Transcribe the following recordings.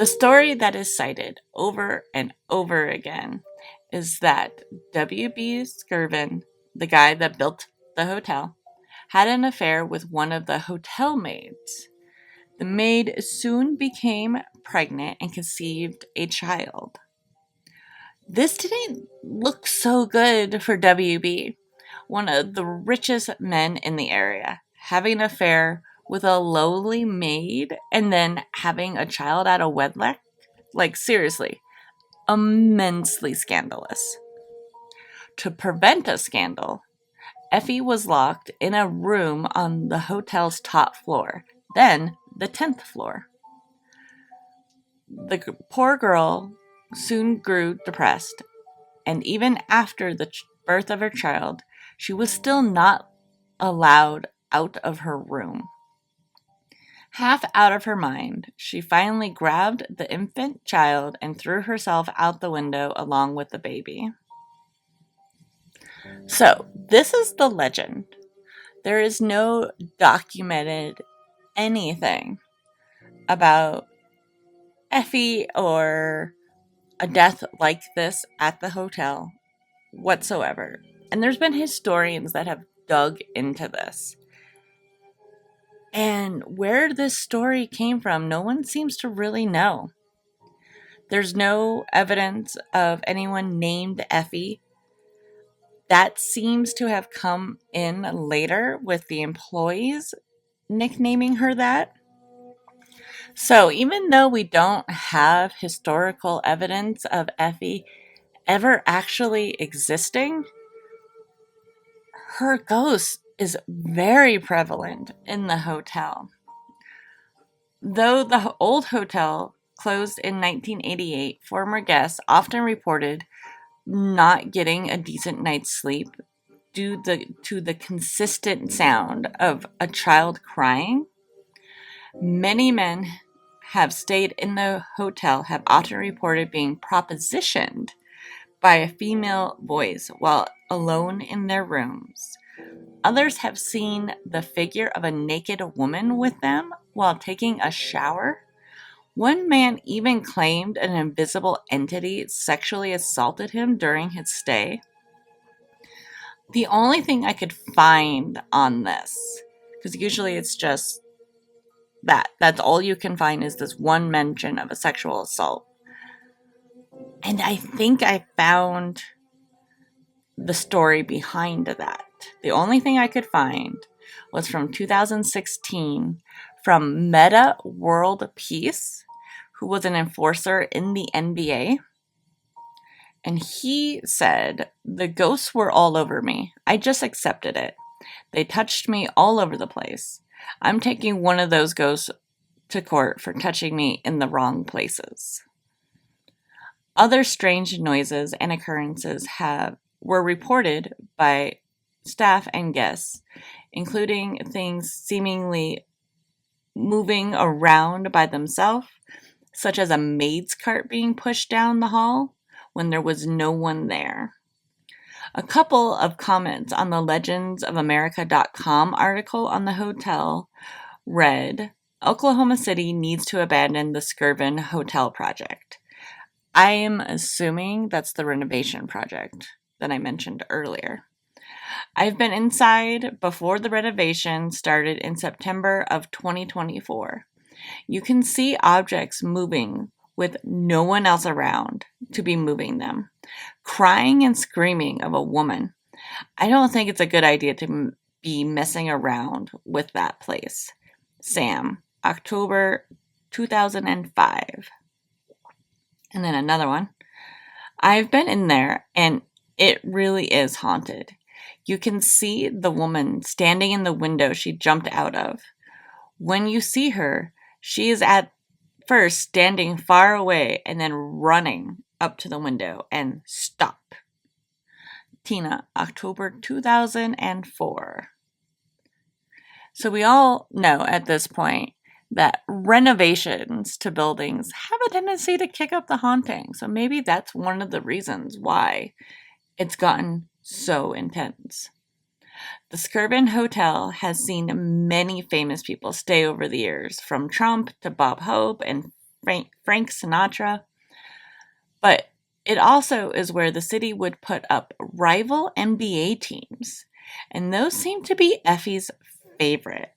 The story that is cited over and over again is that W.B. Skirvin, the guy that built the hotel, had an affair with one of the hotel maids. The maid soon became pregnant and conceived a child. This didn't look so good for W.B., one of the richest men in the area, having an affair with a lowly maid and then having a child out of wedlock. Like, seriously, immensely scandalous. To prevent a scandal, Effie was locked in a room on the hotel's top floor, then the 10th floor. The poor girl soon grew depressed, and even after the birth of her child, she was still not allowed out of her room. Half out of her mind, she finally grabbed the infant child and threw herself out the window along with the baby. So, this is the legend. There is no documented anything about Effie or a death like this at the hotel whatsoever. And there's been historians that have dug into this. And where this story came from, no one seems to really know. There's no evidence of anyone named Effie. That seems to have come in later with the employees nicknaming her that. So even though we don't have historical evidence of Effie ever actually existing, her ghost is very prevalent in the hotel. Though the old hotel closed in 1988, former guests often reported not getting a decent night's sleep due to the consistent sound of a child crying. Many men have stayed in the hotel have often reported being propositioned by a female voice while alone in their rooms. Others have seen the figure of a naked woman with them while taking a shower. One man even claimed an invisible entity sexually assaulted him during his stay. The only thing I could find on this, because usually it's just that's all you can find, is this one mention of a sexual assault. And I think I found the story behind that. The only thing I could find was from 2016 from Meta World Peace, who was an enforcer in the NBA. And he said, "The ghosts were all over me. I just accepted it. They touched me all over the place. I'm taking one of those ghosts to court for touching me in the wrong places." Other strange noises and occurrences were reported by staff and guests, including things seemingly moving around by themselves, such as a maid's cart being pushed down the hall when there was no one there. A couple of comments on the legendsofamerica.com article on the hotel read, "Oklahoma City needs to abandon the Skirvin Hotel project." I am assuming that's the renovation project that I mentioned earlier. I've been inside before the renovation started in September of 2024. You can see objects moving with no one else around to be moving them. Crying and screaming of a woman. I don't think it's a good idea to be messing around with that place. Sam, October 2005. And then another one. "I've been in there and it really is haunted. You can see the woman standing in the window she jumped out of. When you see her, she is at first standing far away and then running up to the window and stop." Tina, October 2004. So we all know at this point that renovations to buildings have a tendency to kick up the haunting. So maybe that's one of the reasons why it's gotten so intense. The Skirvin Hotel has seen many famous people stay over the years, from Trump to Bob Hope and Frank Sinatra. But it also is where the city would put up rival NBA teams, and those seem to be Effie's favorite.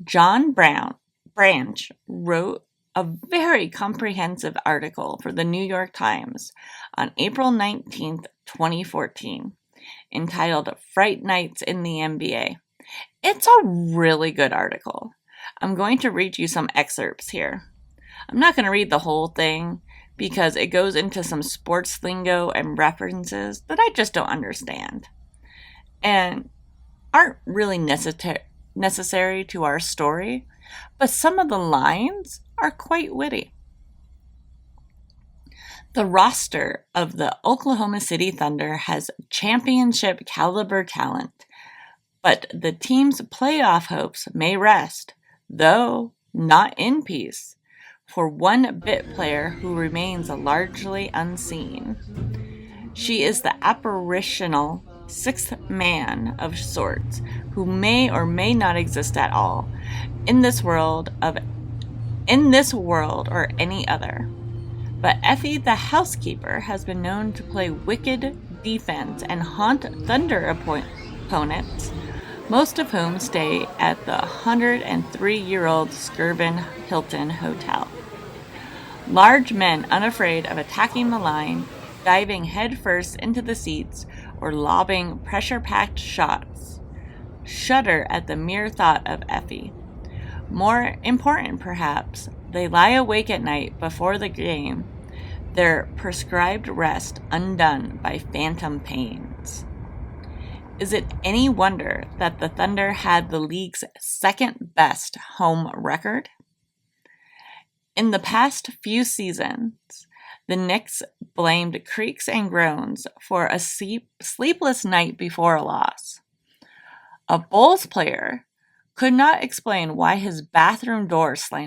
John Branch wrote a very comprehensive article for the New York Times on April 19th, 2014, entitled Fright Nights in the NBA. It's a really good article. I'm going to read you some excerpts here. I'm not going to read the whole thing because it goes into some sports lingo and references that I just don't understand and aren't really necessary to our story, but some of the lines are quite witty. The roster of the Oklahoma City Thunder has championship caliber talent, but the team's playoff hopes may rest, though not in peace, for one bit player who remains largely unseen. She is the apparitional sixth man of sorts, who may or may not exist at all in this world or any other. But Effie the housekeeper has been known to play wicked defense and haunt Thunder opponents, most of whom stay at the 103-year-old Skirvin Hotel. Large men unafraid of attacking the line, diving headfirst into the seats, or lobbing pressure-packed shots, shudder at the mere thought of Effie. More important, perhaps, they lie awake at night before the game, their prescribed rest undone by phantom pains. Is it any wonder that the Thunder had the league's second-best home record? In the past few seasons, the Knicks blamed creaks and groans for a sleepless night before a loss. A Bulls player could not explain why his bathroom door slammed